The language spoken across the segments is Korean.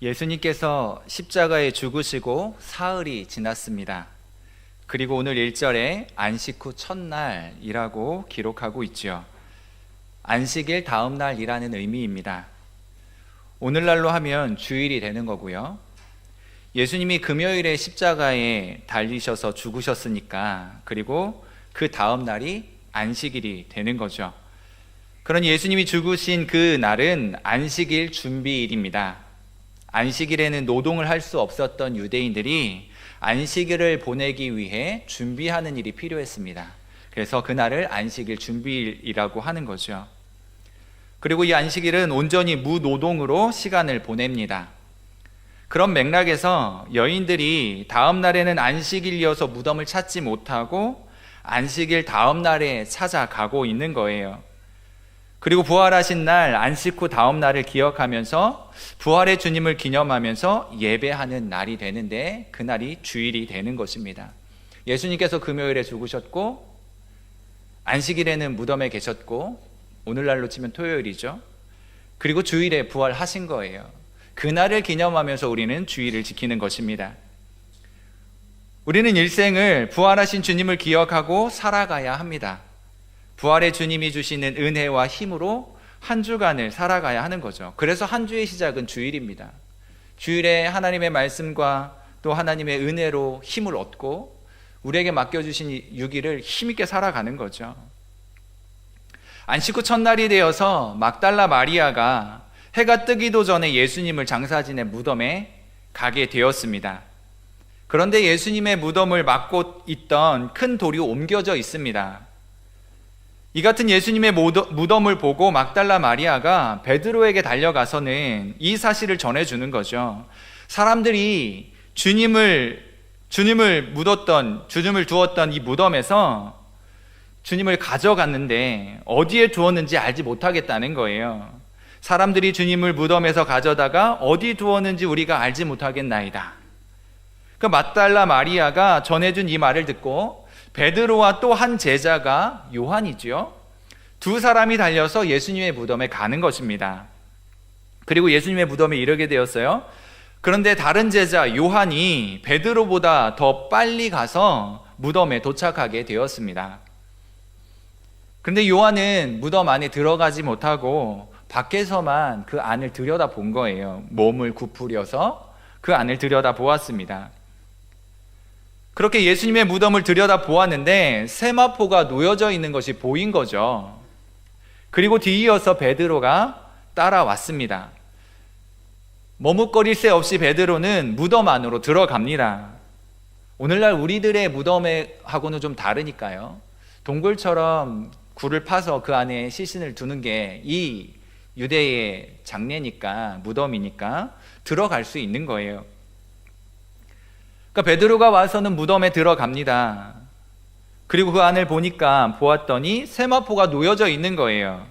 예수님께서 십자가에 죽으시고 사흘이 지났습니다. 그리고 오늘 1절에 안식 후 첫날이라고 기록하고 있죠. 안식일 다음 날이라는 의미입니다. 오늘날로 하면 주일이 되는 거고요. 예수님이 금요일에 십자가에 달리셔서 죽으셨으니까, 그리고 그 다음 날이 안식일이 되는 거죠. 그러니 예수님이 죽으신 그 날은 안식일 준비일입니다. 안식일에는 노동을 할 수 없었던 유대인들이 안식일을 보내기 위해 준비하는 일이 필요했습니다. 그래서 그날을 안식일 준비일이라고 하는 거죠. 그리고 이 안식일은 온전히 무노동으로 시간을 보냅니다. 그런 맥락에서 여인들이 다음 날에는 안식일이어서 무덤을 찾지 못하고 안식일 다음 날에 찾아가고 있는 거예요. 그리고 부활하신 날 안식 후 다음 날을 기억하면서 부활의 주님을 기념하면서 예배하는 날이 되는데, 그날이 주일이 되는 것입니다. 예수님께서 금요일에 죽으셨고 안식일에는 무덤에 계셨고, 오늘날로 치면 토요일이죠. 그리고 주일에 부활하신 거예요. 그날을 기념하면서 우리는 주일을 지키는 것입니다. 우리는 일생을 부활하신 주님을 기억하고 살아가야 합니다. 부활의 주님이 주시는 은혜와 힘으로 한 주간을 살아가야 하는 거죠. 그래서 한 주의 시작은 주일입니다. 주일에 하나님의 말씀과 또 하나님의 은혜로 힘을 얻고 우리에게 맡겨주신 6일을 힘있게 살아가는 거죠. 안식 후 첫날이 되어서 막달라 마리아가 해가 뜨기도 전에 예수님을 장사진의 무덤에 가게 되었습니다. 그런데 예수님의 무덤을 막고 있던 큰 돌이 옮겨져 있습니다. 이 같은 예수님의 무덤을 보고 막달라 마리아가 베드로에게 달려가서는 이 사실을 전해주는 거죠. 사람들이 주님을 두었던 이 무덤에서 주님을 가져갔는데 어디에 두었는지 알지 못하겠다는 거예요. 사람들이 주님을 무덤에서 가져다가 어디 두었는지 우리가 알지 못하겠나이다. 그 막달라 마리아가 전해준 이 말을 듣고 베드로와 또 한 제자가 요한이죠. 두 사람이 달려서 예수님의 무덤에 가는 것입니다. 그리고 예수님의 무덤에 이르게 되었어요. 그런데 다른 제자 요한이 베드로보다 더 빨리 가서 무덤에 도착하게 되었습니다. 그런데 요한은 무덤 안에 들어가지 못하고 밖에서만 그 안을 들여다본 거예요. 몸을 구부려서 그 안을 들여다보았습니다. 그렇게 예수님의 무덤을 들여다보았는데 세마포가 놓여져 있는 것이 보인 거죠. 그리고 뒤이어서 베드로가 따라왔습니다. 머뭇거릴 새 없이 베드로는 무덤 안으로 들어갑니다. 오늘날 우리들의 무덤하고는 좀 다르니까요. 동굴처럼 굴을 파서 그 안에 시신을 두는 게 이 유대의 장례니까, 무덤이니까 들어갈 수 있는 거예요. 그러니까 베드로가 와서는 무덤에 들어갑니다. 그리고 그 안을 보았더니 세마포가 놓여져 있는 거예요.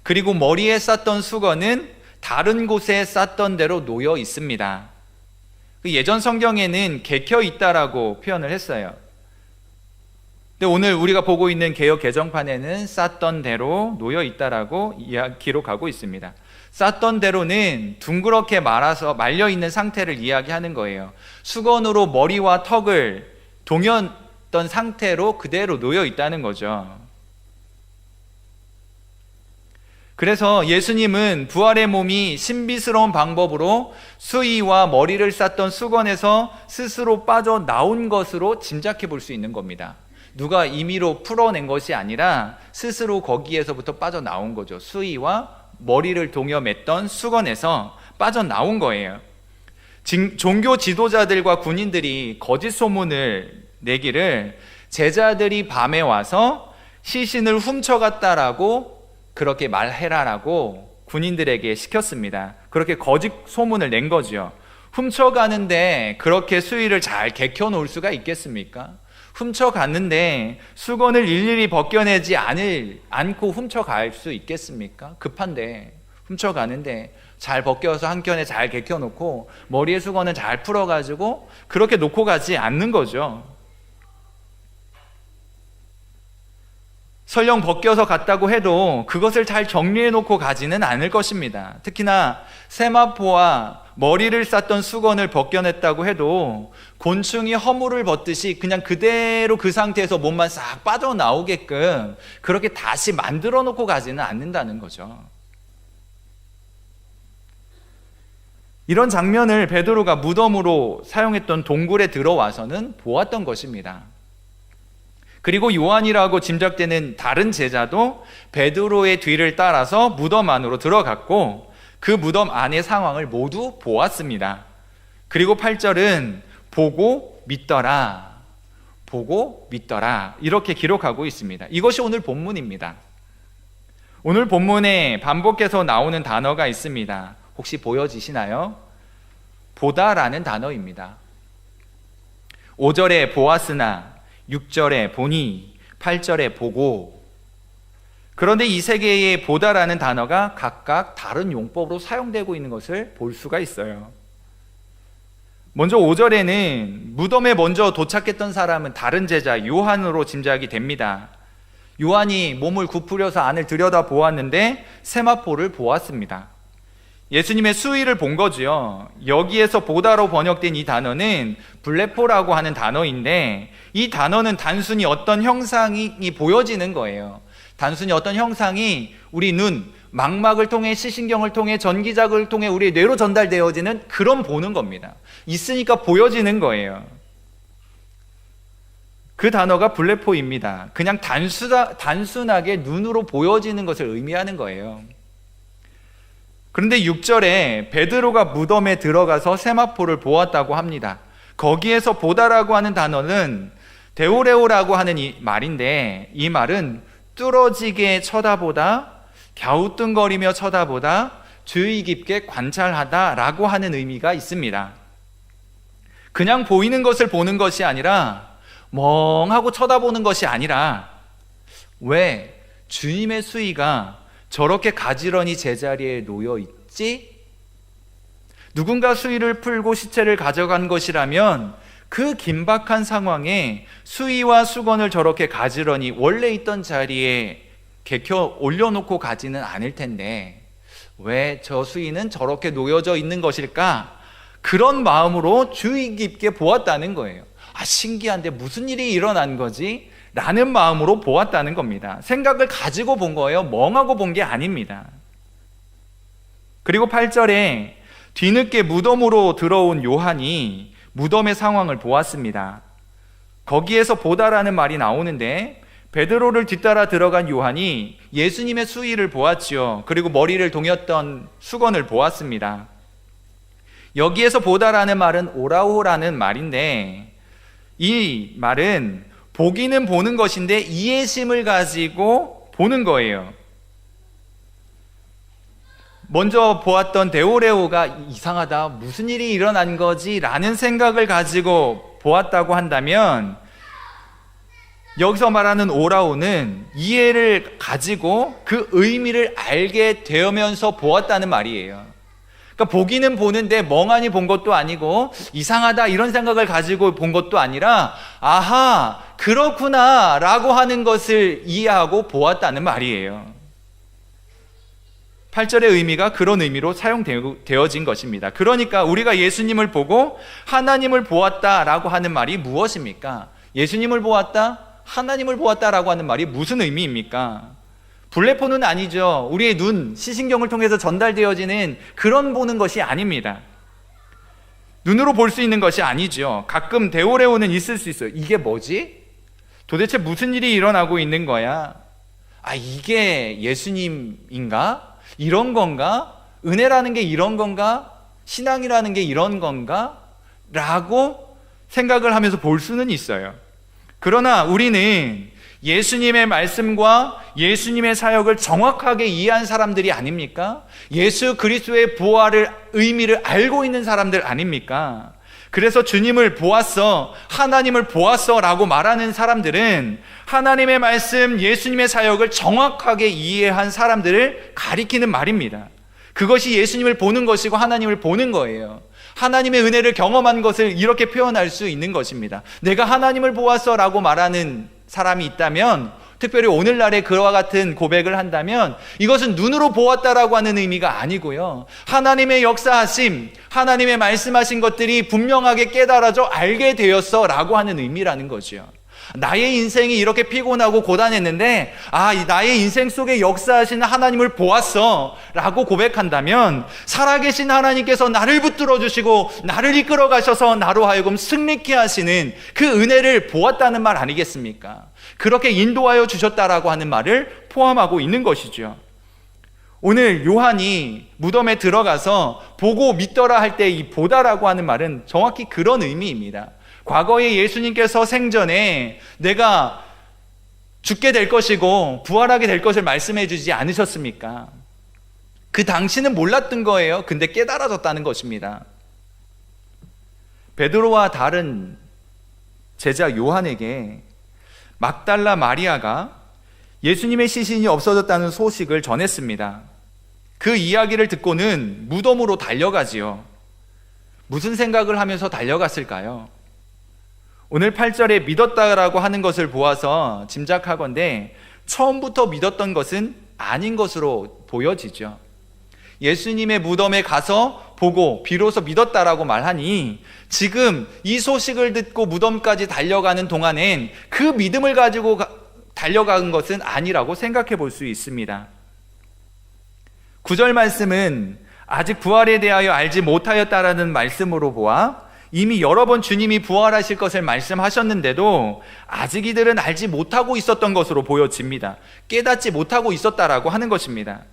그리고 머리에 쌌던 수건은 다른 곳에 쌌던 대로 놓여 있습니다. 예전 성경에는 개켜 있다라고 표현을 했어요. 근데 오늘 우리가 보고 있는 개역 개정판에는 쌌던 대로 놓여 있다라고 기록하고 있습니다. 쌌던 대로는 둥그렇게 말려 있는 상태를 이야기하는 거예요. 수건으로 머리와 턱을 동였던 상태로 그대로 놓여 있다는 거죠. 그래서 예수님은 부활의 몸이 신비스러운 방법으로 수의와 머리를 쌌던 수건에서 스스로 빠져나온 것으로 짐작해 볼 수 있는 겁니다. 누가 임의로 풀어낸 것이 아니라 스스로 거기에서부터 빠져나온 거죠. 수의와 머리를 동여 맸던 수건에서 빠져나온 거예요. 종교 지도자들과 군인들이 거짓 소문을 내기를 제자들이 밤에 와서 시신을 훔쳐갔다라고 그렇게 말해라라고 군인들에게 시켰습니다. 그렇게 거짓 소문을 낸 거죠. 훔쳐가는데 그렇게 수의를 잘 개켜 놓을 수가 있겠습니까? 훔쳐갔는데 수건을 일일이 벗겨내지 않고 훔쳐갈 수 있겠습니까? 급한데 훔쳐가는데 잘 벗겨서 한 켠에 잘 개켜놓고 머리에 수건은 잘 풀어가지고 그렇게 놓고 가지 않는 거죠. 설령 벗겨서 갔다고 해도 그것을 잘 정리해 놓고 가지는 않을 것입니다. 특히나 세마포와 머리를 쌌던 수건을 벗겨냈다고 해도 곤충이 허물을 벗듯이 그냥 그대로 그 상태에서 몸만 싹 빠져나오게끔 그렇게 다시 만들어 놓고 가지는 않는다는 거죠. 이런 장면을 베드로가 무덤으로 사용했던 동굴에 들어와서는 보았던 것입니다. 그리고 요한이라고 짐작되는 다른 제자도 베드로의 뒤를 따라서 무덤 안으로 들어갔고 그 무덤 안의 상황을 모두 보았습니다. 그리고 8절은 보고 믿더라, 보고 믿더라 이렇게 기록하고 있습니다. 이것이 오늘 본문입니다. 오늘 본문에 반복해서 나오는 단어가 있습니다. 혹시 보여지시나요? 보다라는 단어입니다. 5절에 보았으나, 6절에 보니, 8절에 보고. 그런데 이 세 개의 보다라는 단어가 각각 다른 용법으로 사용되고 있는 것을 볼 수가 있어요. 먼저 5절에는 무덤에 먼저 도착했던 사람은 다른 제자 요한으로 짐작이 됩니다. 요한이 몸을 굽으려서 안을 들여다 보았는데 세마포를 보았습니다. 예수님의 수의를 본 거지요. 여기에서 보다로 번역된 이 단어는 블레포라고 하는 단어인데 이 단어는 단순히 어떤 형상이 보여지는 거예요. 단순히 어떤 형상이 우리 눈, 망막을 통해 시신경을 통해 전기작을 통해 우리 뇌로 전달되어지는 그런 보는 겁니다. 있으니까 보여지는 거예요. 그 단어가 블레포입니다. 그냥 단순하게 눈으로 보여지는 것을 의미하는 거예요. 그런데 6절에 베드로가 무덤에 들어가서 세마포를 보았다고 합니다. 거기에서 보다라고 하는 단어는 데오레오라고 하는 이 말인데 이 말은 뚫어지게 쳐다보다, 갸우뚱거리며 쳐다보다, 주의 깊게 관찰하다 라고 하는 의미가 있습니다. 그냥 보이는 것을 보는 것이 아니라 멍하고 쳐다보는 것이 아니라 왜 주님의 수의가 저렇게 가지런히 제자리에 놓여 있지? 누군가 수의를 풀고 시체를 가져간 것이라면 그 긴박한 상황에 수의와 수건을 저렇게 가지런히 원래 있던 자리에 개켜 올려놓고 가지는 않을 텐데 왜 저 수의는 저렇게 놓여져 있는 것일까? 그런 마음으로 주의 깊게 보았다는 거예요. 아, 신기한데 무슨 일이 일어난 거지? 라는 마음으로 보았다는 겁니다. 생각을 가지고 본 거예요. 멍하고 본 게 아닙니다. 그리고 8절에 뒤늦게 무덤으로 들어온 요한이 무덤의 상황을 보았습니다. 거기에서 보다라는 말이 나오는데 베드로를 뒤따라 들어간 요한이 예수님의 수의를 보았지요. 그리고 머리를 동였던 수건을 보았습니다. 여기에서 보다라는 말은 오라오라는 말인데 이 말은 보기는 보는 것인데 이해심을 가지고 보는 거예요. 먼저 보았던 데오레오가 이상하다, 무슨 일이 일어난 거지? 라는 생각을 가지고 보았다고 한다면 여기서 말하는 오라오는 이해를 가지고 그 의미를 알게 되면서 보았다는 말이에요. 그러니까 보기는 보는데 멍하니 본 것도 아니고 이상하다 이런 생각을 가지고 본 것도 아니라 아하 그렇구나 라고 하는 것을 이해하고 보았다는 말이에요. 8절의 의미가 그런 의미로 사용되어진 것입니다. 그러니까 우리가 예수님을 보고 하나님을 보았다라고 하는 말이 무엇입니까? 예수님을 보았다, 하나님을 보았다라고 하는 말이 무슨 의미입니까? 블레포는 아니죠. 우리의 눈, 시신경을 통해서 전달되어지는 그런 보는 것이 아닙니다. 눈으로 볼 수 있는 것이 아니죠. 가끔 데오레오는 있을 수 있어요. 이게 뭐지? 도대체 무슨 일이 일어나고 있는 거야? 아, 이게 예수님인가? 이런 건가? 은혜라는 게 이런 건가? 신앙이라는 게 이런 건가? 라고 생각을 하면서 볼 수는 있어요. 그러나 우리는 예수님의 말씀과 예수님의 사역을 정확하게 이해한 사람들이 아닙니까? 예수 그리스도의 부활을 의미를 알고 있는 사람들 아닙니까? 그래서 주님을 보았어, 하나님을 보았어 라고 말하는 사람들은 하나님의 말씀, 예수님의 사역을 정확하게 이해한 사람들을 가리키는 말입니다. 그것이 예수님을 보는 것이고 하나님을 보는 거예요. 하나님의 은혜를 경험한 것을 이렇게 표현할 수 있는 것입니다. 내가 하나님을 보았어 라고 말하는 사람이 있다면 특별히 오늘날에 그와 같은 고백을 한다면 이것은 눈으로 보았다라고 하는 의미가 아니고요, 하나님의 역사하심, 하나님의 말씀하신 것들이 분명하게 깨달아져 알게 되었어 라고 하는 의미라는 거죠. 나의 인생이 이렇게 피곤하고 고단했는데 나의 인생 속에 역사하시는 하나님을 보았어 라고 고백한다면, 살아계신 하나님께서 나를 붙들어 주시고 나를 이끌어 가셔서 나로 하여금 승리케 하시는 그 은혜를 보았다는 말 아니겠습니까? 그렇게 인도하여 주셨다라고 하는 말을 포함하고 있는 것이죠. 오늘 요한이 무덤에 들어가서 보고 믿더라 할 때 이 보다라고 하는 말은 정확히 그런 의미입니다. 과거에 예수님께서 생전에 내가 죽게 될 것이고 부활하게 될 것을 말씀해 주지 않으셨습니까? 그 당시는 몰랐던 거예요. 근데 깨달아졌다는 것입니다. 베드로와 다른 제자 요한에게 막달라 마리아가 예수님의 시신이 없어졌다는 소식을 전했습니다. 그 이야기를 듣고는 무덤으로 달려가지요. 무슨 생각을 하면서 달려갔을까요? 오늘 8절에 믿었다라고 하는 것을 보아서 짐작하건대 처음부터 믿었던 것은 아닌 것으로 보여지죠. 예수님의 무덤에 가서 보고 비로소 믿었다라고 말하니 지금 이 소식을 듣고 무덤까지 달려가는 동안엔 그 믿음을 가지고 달려간 것은 아니라고 생각해 볼 수 있습니다. 9절 말씀은 아직 부활에 대하여 알지 못하였다라는 말씀으로 보아 이미 여러 번 주님이 부활하실 것을 말씀하셨는데도 아직 이들은 알지 못하고 있었던 것으로 보여집니다. 깨닫지 못하고 있었다라고 하는 것입니다.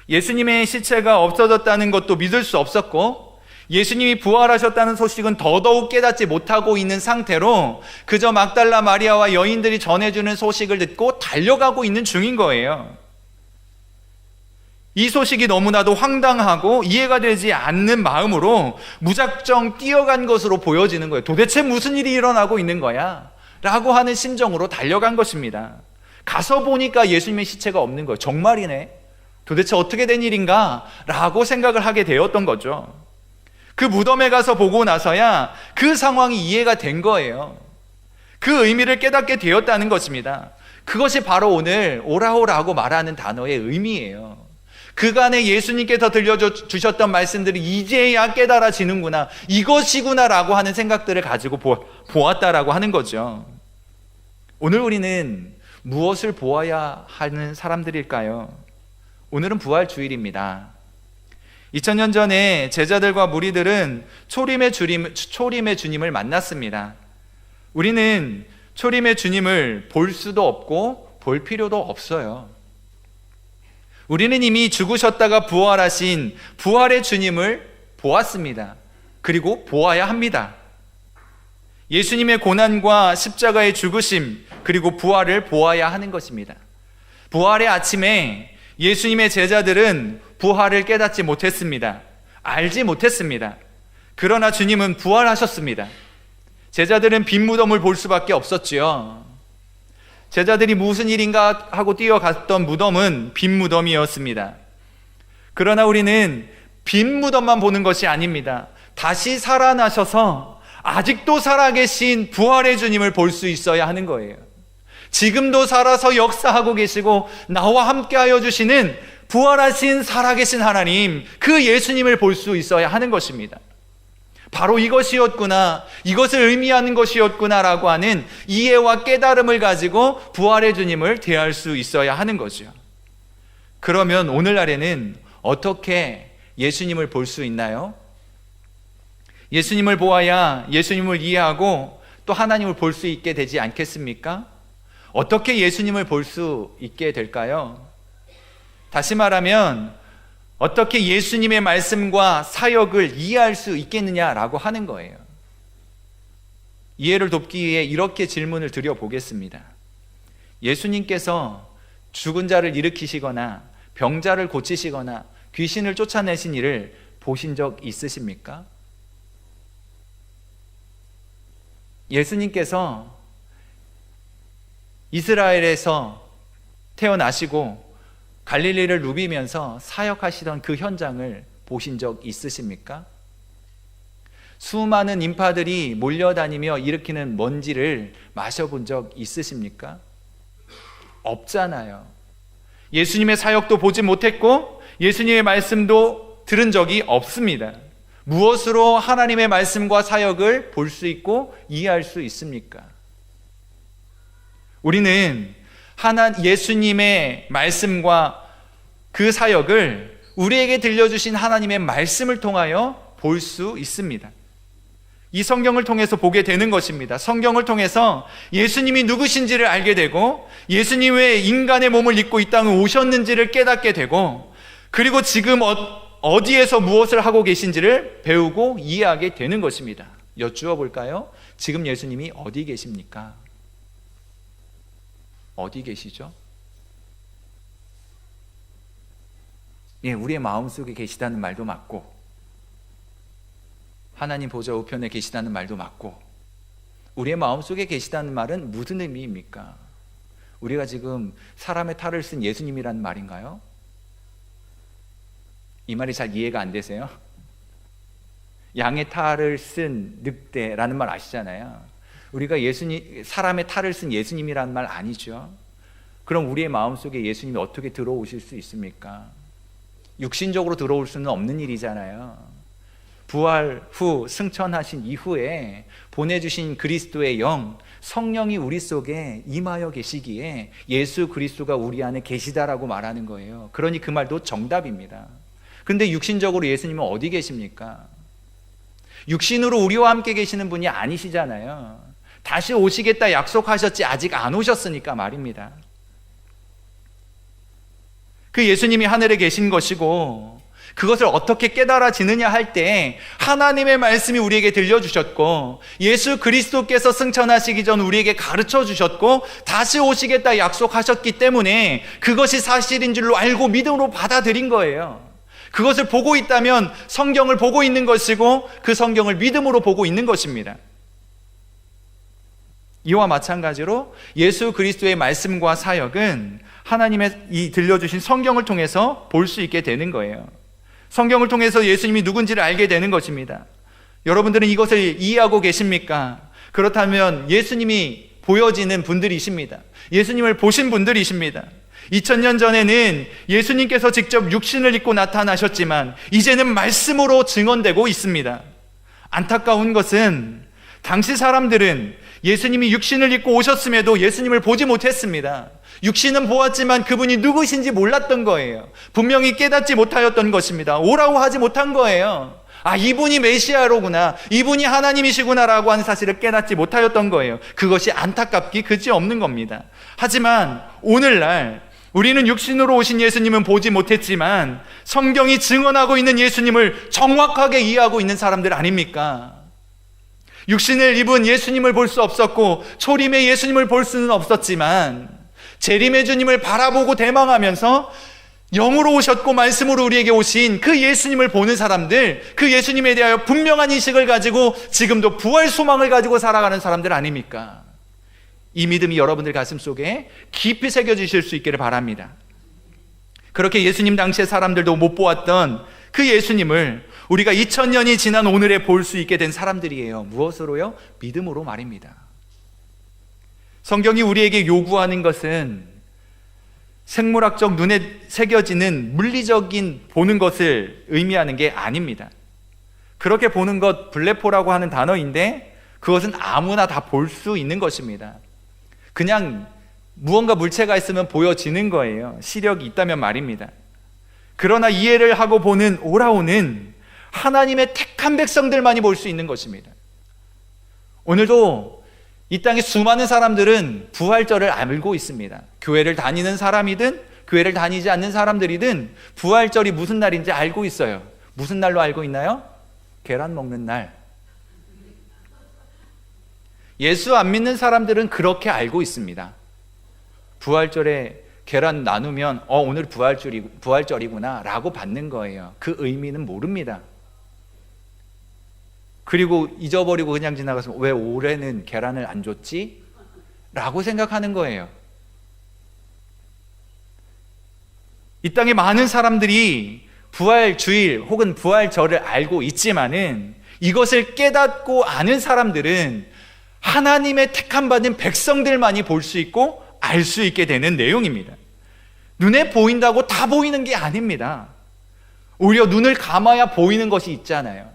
예수님의 시체가 없어졌다는 것도 믿을 수 없었고, 예수님이 부활하셨다는 소식은 더더욱 깨닫지 못하고 있는 상태로 그저 막달라 마리아와 여인들이 전해주는 소식을 듣고 달려가고 있는 중인 거예요. 이 소식이 너무나도 황당하고 이해가 되지 않는 마음으로 무작정 뛰어간 것으로 보여지는 거예요. 도대체 무슨 일이 일어나고 있는 거야? 라고 하는 심정으로 달려간 것입니다. 가서 보니까 예수님의 시체가 없는 거예요. 정말이네. 도대체 어떻게 된 일인가? 라고 생각을 하게 되었던 거죠. 그 무덤에 가서 보고 나서야 그 상황이 이해가 된 거예요. 그 의미를 깨닫게 되었다는 것입니다. 그것이 바로 오늘 오라오라고 말하는 단어의 의미예요. 그간에 예수님께서 들려주셨던 말씀들이 이제야 깨달아지는구나, 이것이구나 라고 하는 생각들을 가지고 보았다라고 하는 거죠. 오늘 우리는 무엇을 보아야 하는 사람들일까요? 오늘은 부활주일입니다. 2000년 전에 제자들과 무리들은 초림의 주님을 만났습니다. 우리는 초림의 주님을 볼 수도 없고 볼 필요도 없어요. 우리는 이미 죽으셨다가 부활하신 부활의 주님을 보았습니다. 그리고 보아야 합니다. 예수님의 고난과 십자가의 죽으심 그리고 부활을 보아야 하는 것입니다. 부활의 아침에 예수님의 제자들은 부활을 깨닫지 못했습니다. 알지 못했습니다. 그러나 주님은 부활하셨습니다. 제자들은 빈 무덤을 볼 수밖에 없었지요. 제자들이 무슨 일인가 하고 뛰어갔던 무덤은 빈 무덤이었습니다. 그러나 우리는 빈 무덤만 보는 것이 아닙니다. 다시 살아나셔서 아직도 살아계신 부활의 주님을 볼 수 있어야 하는 거예요. 지금도 살아서 역사하고 계시고 나와 함께하여 주시는 부활하신 살아계신 하나님, 그 예수님을 볼 수 있어야 하는 것입니다. 바로 이것이었구나, 이것을 의미하는 것이었구나라고 하는 이해와 깨달음을 가지고 부활의 주님을 대할 수 있어야 하는 거죠. 그러면 오늘날에는 어떻게 예수님을 볼 수 있나요? 예수님을 보아야 예수님을 이해하고 또 하나님을 볼 수 있게 되지 않겠습니까? 어떻게 예수님을 볼 수 있게 될까요? 다시 말하면 어떻게 예수님의 말씀과 사역을 이해할 수 있겠느냐라고 하는 거예요. 이해를 돕기 위해 이렇게 질문을 드려보겠습니다. 예수님께서 죽은 자를 일으키시거나 병자를 고치시거나 귀신을 쫓아내신 일을 보신 적 있으십니까? 예수님께서 이스라엘에서 태어나시고 갈릴리를 누비면서 사역하시던 그 현장을 보신 적 있으십니까? 수많은 인파들이 몰려다니며 일으키는 먼지를 마셔본 적 있으십니까? 없잖아요. 예수님의 사역도 보지 못했고 예수님의 말씀도 들은 적이 없습니다. 무엇으로 하나님의 말씀과 사역을 볼 수 있고 이해할 수 있습니까? 우리는 예수님의 말씀과 그 사역을 우리에게 들려주신 하나님의 말씀을 통하여 볼 수 있습니다. 이 성경을 통해서 보게 되는 것입니다. 성경을 통해서 예수님이 누구신지를 알게 되고 예수님 왜 인간의 몸을 입고 이 땅에 오셨는지를 깨닫게 되고 그리고 지금 어디에서 무엇을 하고 계신지를 배우고 이해하게 되는 것입니다. 여쭈어 볼까요? 지금 예수님이 어디 계십니까? 어디 계시죠? 우리의 마음속에 계시다는 말도 맞고 하나님 보좌 우편에 계시다는 말도 맞고 우리의 마음속에 계시다는 말은 무슨 의미입니까? 우리가 지금 사람의 탈을 쓴 예수님이라는 말인가요? 이 말이 잘 이해가 안 되세요? 양의 탈을 쓴 늑대라는 말 아시잖아요. 우리가 사람의 탈을 쓴 예수님이라는 말 아니죠. 그럼 우리의 마음속에 예수님이 어떻게 들어오실 수 있습니까? 육신적으로 들어올 수는 없는 일이잖아요. 부활 후 승천하신 이후에 보내주신 그리스도의 영, 성령이 우리 속에 임하여 계시기에 예수 그리스도가 우리 안에 계시다라고 말하는 거예요. 그러니 그 말도 정답입니다. 근데 육신적으로 예수님은 어디 계십니까? 육신으로 우리와 함께 계시는 분이 아니시잖아요. 다시 오시겠다 약속하셨지 아직 안 오셨으니까 말입니다. 그 예수님이 하늘에 계신 것이고 그것을 어떻게 깨달아지느냐 할 때 하나님의 말씀이 우리에게 들려주셨고 예수 그리스도께서 승천하시기 전 우리에게 가르쳐 주셨고 다시 오시겠다 약속하셨기 때문에 그것이 사실인 줄로 알고 믿음으로 받아들인 거예요. 그것을 보고 있다면 성경을 보고 있는 것이고 그 성경을 믿음으로 보고 있는 것입니다. 이와 마찬가지로 예수 그리스도의 말씀과 사역은 하나님의 이 들려주신 성경을 통해서 볼 수 있게 되는 거예요. 성경을 통해서 예수님이 누군지를 알게 되는 것입니다. 여러분들은 이것을 이해하고 계십니까? 그렇다면 예수님이 보여지는 분들이십니다. 예수님을 보신 분들이십니다. 2000년 전에는 예수님께서 직접 육신을 입고 나타나셨지만 이제는 말씀으로 증언되고 있습니다. 안타까운 것은 당시 사람들은 예수님이 육신을 입고 오셨음에도 예수님을 보지 못했습니다. 육신은 보았지만 그분이 누구신지 몰랐던 거예요. 분명히 깨닫지 못하였던 것입니다. 오라고 하지 못한 거예요. 이분이 메시아로구나, 이분이 하나님이시구나라고 하는 사실을 깨닫지 못하였던 거예요. 그것이 안타깝기 그지없는 겁니다. 하지만 오늘날 우리는 육신으로 오신 예수님은 보지 못했지만 성경이 증언하고 있는 예수님을 정확하게 이해하고 있는 사람들 아닙니까? 육신을 입은 예수님을 볼 수 없었고 초림의 예수님을 볼 수는 없었지만 재림의 주님을 바라보고 대망하면서 영으로 오셨고 말씀으로 우리에게 오신 그 예수님을 보는 사람들, 그 예수님에 대하여 분명한 인식을 가지고 지금도 부활 소망을 가지고 살아가는 사람들 아닙니까? 이 믿음이 여러분들 가슴 속에 깊이 새겨지실 수 있기를 바랍니다. 그렇게 예수님 당시의 사람들도 못 보았던 그 예수님을 우리가 2000년이 지난 오늘에 볼 수 있게 된 사람들이에요. 무엇으로요? 믿음으로 말입니다. 성경이 우리에게 요구하는 것은 생물학적 눈에 새겨지는 물리적인 보는 것을 의미하는 게 아닙니다. 그렇게 보는 것 블레포라고 하는 단어인데 그것은 아무나 다 볼 수 있는 것입니다. 그냥 무언가 물체가 있으면 보여지는 거예요. 시력이 있다면 말입니다. 그러나 이해를 하고 보는 오라오는 하나님의 택한 백성들만이 볼 수 있는 것입니다. 오늘도 이 땅에 수많은 사람들은 부활절을 알고 있습니다. 교회를 다니는 사람이든 교회를 다니지 않는 사람들이든 부활절이 무슨 날인지 알고 있어요. 무슨 날로 알고 있나요? 계란 먹는 날. 예수 안 믿는 사람들은 그렇게 알고 있습니다. 부활절에 계란 나누면 오늘 부활절이구나 라고 받는 거예요. 그 의미는 모릅니다. 그리고 잊어버리고 그냥 지나가서 왜 올해는 계란을 안 줬지? 라고 생각하는 거예요. 이 땅에 많은 사람들이 부활주일 혹은 부활절을 알고 있지만은 이것을 깨닫고 아는 사람들은 하나님의 택함 받은 백성들만이 볼 수 있고 알 수 있게 되는 내용입니다. 눈에 보인다고 다 보이는 게 아닙니다. 오히려 눈을 감아야 보이는 것이 있잖아요.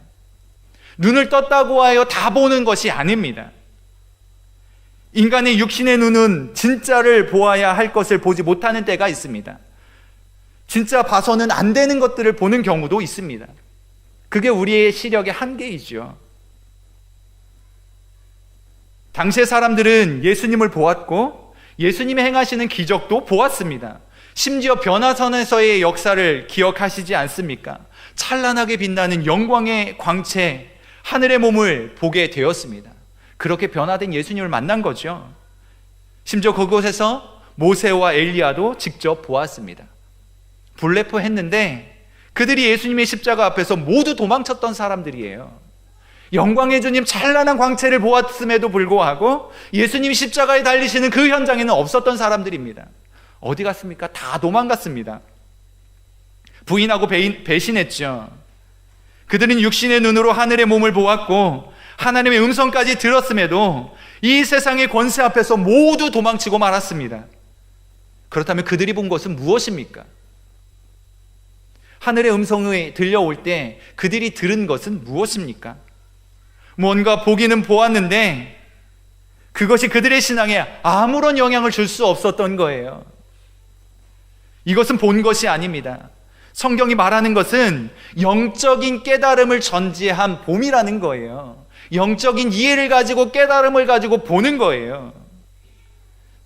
눈을 떴다고 하여 다 보는 것이 아닙니다. 인간의 육신의 눈은 진짜를 보아야 할 것을 보지 못하는 때가 있습니다. 진짜 봐서는 안 되는 것들을 보는 경우도 있습니다. 그게 우리의 시력의 한계이죠. 당시의 사람들은 예수님을 보았고 예수님이 행하시는 기적도 보았습니다. 심지어 변화선에서의 역사를 기억하시지 않습니까? 찬란하게 빛나는 영광의 광채, 하늘의 몸을 보게 되었습니다. 그렇게 변화된 예수님을 만난 거죠. 심지어 그곳에서 모세와 엘리야도 직접 보았습니다. 불레포했는데 그들이 예수님의 십자가 앞에서 모두 도망쳤던 사람들이에요. 영광의 주님 찬란한 광채를 보았음에도 불구하고 예수님이 십자가에 달리시는 그 현장에는 없었던 사람들입니다. 어디 갔습니까? 다 도망갔습니다. 부인하고 배신했죠. 그들은 육신의 눈으로 하늘의 몸을 보았고 하나님의 음성까지 들었음에도 이 세상의 권세 앞에서 모두 도망치고 말았습니다. 그렇다면 그들이 본 것은 무엇입니까? 하늘의 음성이 들려올 때 그들이 들은 것은 무엇입니까? 뭔가 보기는 보았는데 그것이 그들의 신앙에 아무런 영향을 줄 수 없었던 거예요. 이것은 본 것이 아닙니다. 성경이 말하는 것은 영적인 깨달음을 전제한 봄이라는 거예요. 영적인 이해를 가지고 깨달음을 가지고 보는 거예요.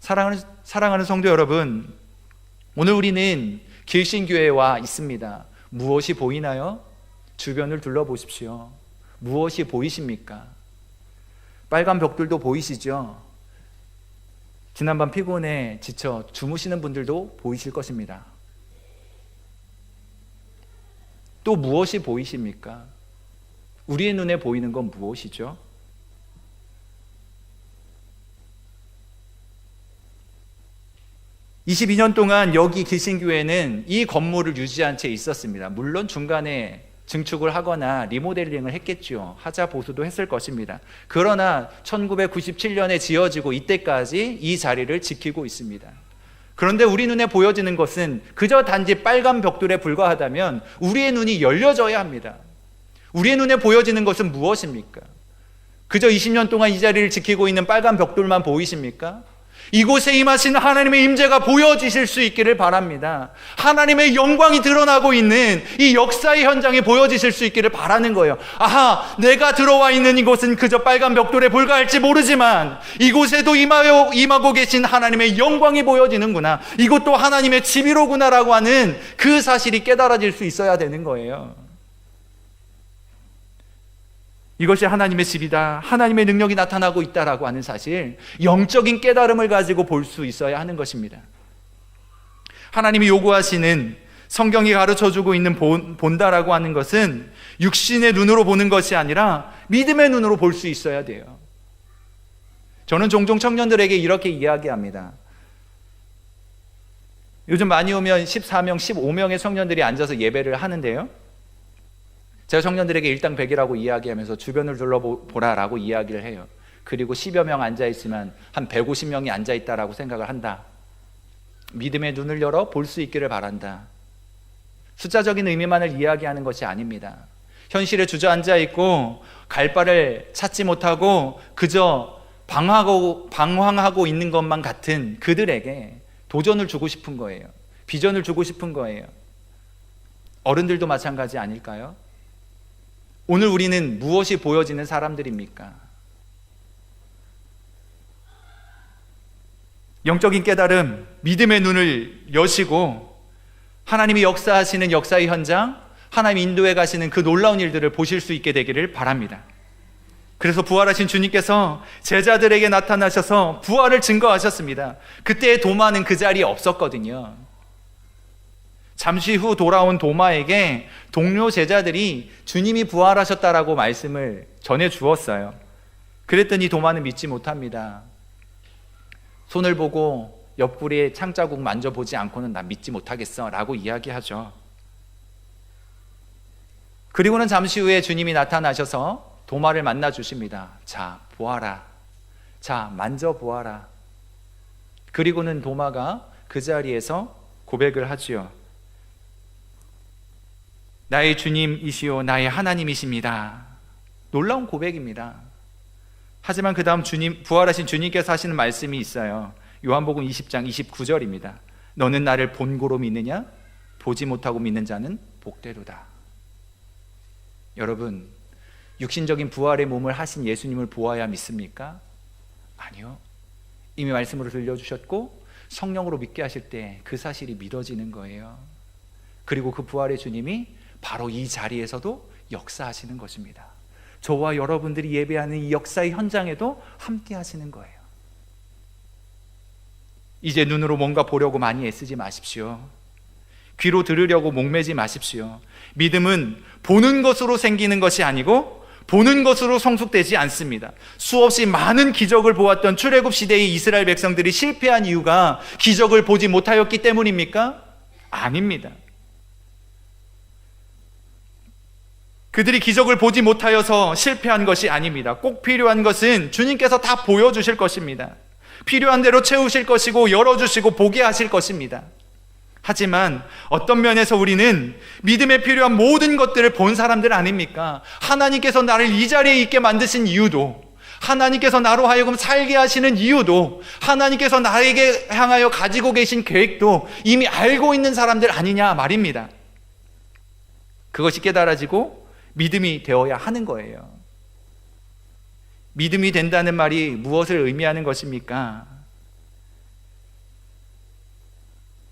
사랑하는 성도 여러분, 오늘 우리는 길신교회에 와 있습니다. 무엇이 보이나요? 주변을 둘러보십시오. 무엇이 보이십니까? 빨간 벽돌도 보이시죠? 지난밤 피곤해 지쳐 주무시는 분들도 보이실 것입니다. 또 무엇이 보이십니까? 우리의 눈에 보이는 건 무엇이죠? (22년) 동안 여기 길신교회는 이 건물을 유지한 채 있었습니다. 물론 중간에 증축을 하거나 리모델링을 했겠죠. 하자 보수도 했을 것입니다. 그러나 1997년에 지어지고 이때까지 이 자리를 지키고 있습니다. 그런데 우리 눈에 보여지는 것은 그저 단지 빨간 벽돌에 불과하다면 우리의 눈이 열려져야 합니다. 우리의 눈에 보여지는 것은 무엇입니까? 그저 20년 동안 이 자리를 지키고 있는 빨간 벽돌만 보이십니까? 이곳에 임하신 하나님의 임재가 보여지실 수 있기를 바랍니다. 하나님의 영광이 드러나고 있는 이 역사의 현장에 보여지실 수 있기를 바라는 거예요. 아하, 내가 들어와 있는 이곳은 그저 빨간 벽돌에 불과할지 모르지만 이곳에도 임하고 계신 하나님의 영광이 보여지는구나, 이곳도 하나님의 집이로구나라고 하는 그 사실이 깨달아질 수 있어야 되는 거예요. 이것이 하나님의 집이다, 하나님의 능력이 나타나고 있다라고 하는 사실, 영적인 깨달음을 가지고 볼 수 있어야 하는 것입니다. 하나님이 요구하시는, 성경이 가르쳐주고 있는 본다라고 하는 것은 육신의 눈으로 보는 것이 아니라 믿음의 눈으로 볼 수 있어야 돼요. 저는 종종 청년들에게 이렇게 이야기합니다. 요즘 많이 오면 14명, 15명의 청년들이 앉아서 예배를 하는데요, 제가 청년들에게 일당백이라고 이야기하면서 주변을 둘러보라라고 이야기를 해요. 그리고 10여 명 앉아있으면 한 150명이 앉아있다라고 생각을 한다. 믿음의 눈을 열어 볼 수 있기를 바란다. 숫자적인 의미만을 이야기하는 것이 아닙니다. 현실에 주저앉아 있고 갈 바를 찾지 못하고 그저 방황하고 있는 것만 같은 그들에게 도전을 주고 싶은 거예요. 비전을 주고 싶은 거예요. 어른들도 마찬가지 아닐까요? 오늘 우리는 무엇이 보여지는 사람들입니까? 영적인 깨달음, 믿음의 눈을 여시고 하나님이 역사하시는 역사의 현장, 하나님이 인도해 가시는 그 놀라운 일들을 보실 수 있게 되기를 바랍니다. 그래서 부활하신 주님께서 제자들에게 나타나셔서 부활을 증거하셨습니다. 그때 도마는 그 자리에 없었거든요. 잠시 후 돌아온 도마에게 동료 제자들이 주님이 부활하셨다라고 말씀을 전해 주었어요. 그랬더니 도마는 믿지 못합니다. 손을 보고 옆구리에 창자국 만져보지 않고는 나 믿지 못하겠어 라고 이야기하죠. 그리고는 잠시 후에 주님이 나타나셔서 도마를 만나 주십니다. 자, 보아라. 자, 만져보아라. 그리고는 도마가 그 자리에서 고백을 하지요. 나의 주님이시오 나의 하나님이십니다. 놀라운 고백입니다. 하지만 그 다음 부활하신 주님께서 하시는 말씀이 있어요. 요한복음 20장 29절입니다. 너는 나를 본고로 믿느냐? 보지 못하고 믿는 자는 복되도다. 여러분, 육신적인 부활의 몸을 하신 예수님을 보아야 믿습니까? 아니요. 이미 말씀으로 들려주셨고 성령으로 믿게 하실 때 그 사실이 믿어지는 거예요. 그리고 그 부활의 주님이 바로 이 자리에서도 역사하시는 것입니다. 저와 여러분들이 예배하는 이 역사의 현장에도 함께 하시는 거예요. 이제 눈으로 뭔가 보려고 많이 애쓰지 마십시오. 귀로 들으려고 목매지 마십시오. 믿음은 보는 것으로 생기는 것이 아니고 보는 것으로 성숙되지 않습니다. 수없이 많은 기적을 보았던 출애굽 시대의 이스라엘 백성들이 실패한 이유가 기적을 보지 못하였기 때문입니까? 아닙니다. 그들이 기적을 보지 못하여서 실패한 것이 아닙니다. 꼭 필요한 것은 주님께서 다 보여주실 것입니다. 필요한 대로 채우실 것이고 열어주시고 보게 하실 것입니다. 하지만 어떤 면에서 우리는 믿음에 필요한 모든 것들을 본 사람들 아닙니까? 하나님께서 나를 이 자리에 있게 만드신 이유도, 하나님께서 나로 하여금 살게 하시는 이유도, 하나님께서 나에게 향하여 가지고 계신 계획도 이미 알고 있는 사람들 아니냐 말입니다. 그것이 깨달아지고 믿음이 되어야 하는 거예요. 믿음이 된다는 말이 무엇을 의미하는 것입니까?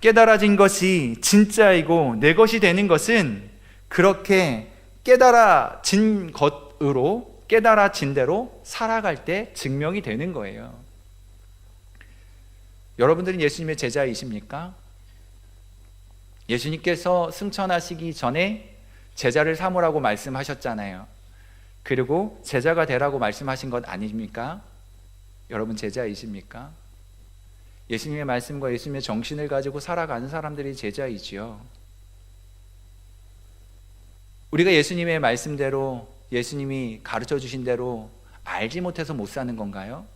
깨달아진 것이 진짜이고 내 것이 되는 것은 그렇게 깨달아진 것으로, 깨달아진 대로 살아갈 때 증명이 되는 거예요. 여러분들은 예수님의 제자이십니까? 예수님께서 승천하시기 전에 제자를 삼으라고 말씀하셨잖아요. 그리고 제자가 되라고 말씀하신 것 아닙니까? 여러분 제자이십니까? 예수님의 말씀과 예수님의 정신을 가지고 살아가는 사람들이 제자이지요. 우리가 예수님의 말씀대로, 예수님이 가르쳐 주신 대로 알지 못해서 못 사는 건가요?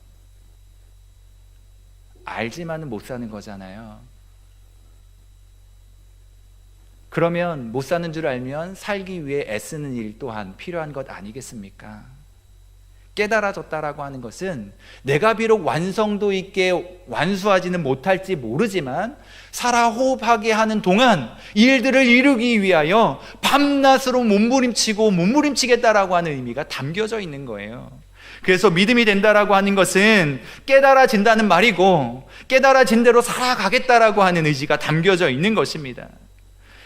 알지만은 못 사는 거잖아요. 그러면 못 사는 줄 알면 살기 위해 애쓰는 일 또한 필요한 것 아니겠습니까? 깨달아졌다라고 하는 것은 내가 비록 완성도 있게 완수하지는 못할지 모르지만 살아 호흡하게 하는 동안 일들을 이루기 위하여 밤낮으로 몸부림치겠다라고 하는 의미가 담겨져 있는 거예요. 그래서 믿음이 된다라고 하는 것은 깨달아진다는 말이고 깨달아진 대로 살아가겠다라고 하는 의지가 담겨져 있는 것입니다.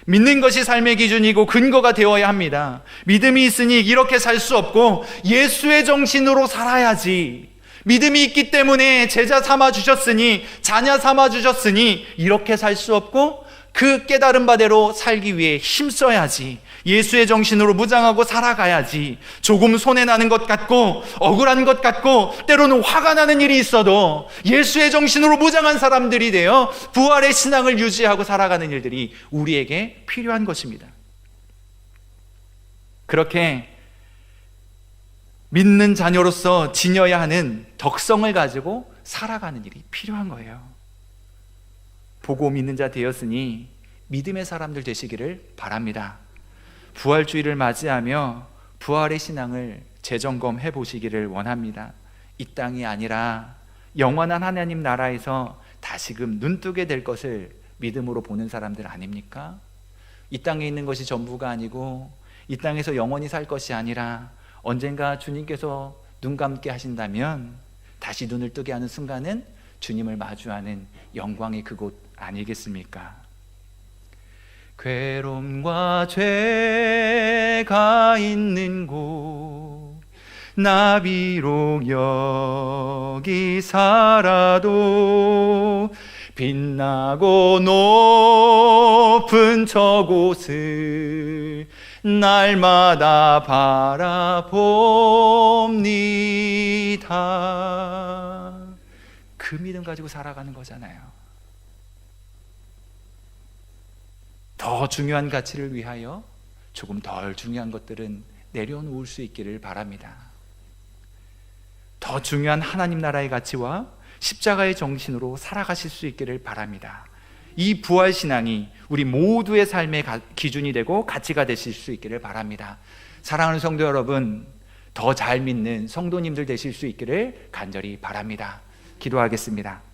믿는 것이 삶의 기준이고 근거가 되어야 합니다. 믿음이 있으니 이렇게 살 수 없고 예수의 정신으로 살아야지. 믿음이 있기 때문에 제자 삼아 주셨으니, 자녀 삼아 주셨으니 이렇게 살 수 없고 그 깨달은 바대로 살기 위해 힘써야지. 예수의 정신으로 무장하고 살아가야지. 조금 손해나는 것 같고 억울한 것 같고 때로는 화가 나는 일이 있어도 예수의 정신으로 무장한 사람들이 되어 부활의 신앙을 유지하고 살아가는 일들이 우리에게 필요한 것입니다. 그렇게 믿는 자녀로서 지녀야 하는 덕성을 가지고 살아가는 일이 필요한 거예요. 보고 믿는 자 되었으니 믿음의 사람들 되시기를 바랍니다. 부활주의를 맞이하며 부활의 신앙을 재점검해 보시기를 원합니다. 이 땅이 아니라 영원한 하나님 나라에서 다시금 눈뜨게 될 것을 믿음으로 보는 사람들 아닙니까? 이 땅에 있는 것이 전부가 아니고 이 땅에서 영원히 살 것이 아니라 언젠가 주님께서 눈 감게 하신다면 다시 눈을 뜨게 하는 순간은 주님을 마주하는 영광의 그곳 아니겠습니까? 괴로움과 죄가 있는 곳 나 비록 여기 살아도 빛나고 높은 저곳을 날마다 바라봅니다. 그 믿음 가지고 살아가는 거잖아요. 더 중요한 가치를 위하여 조금 덜 중요한 것들은 내려놓을 수 있기를 바랍니다. 더 중요한 하나님 나라의 가치와 십자가의 정신으로 살아가실 수 있기를 바랍니다. 이 부활신앙이 우리 모두의 삶의 기준이 되고 가치가 되실 수 있기를 바랍니다. 사랑하는 성도 여러분, 더 잘 믿는 성도님들 되실 수 있기를 간절히 바랍니다. 기도하겠습니다.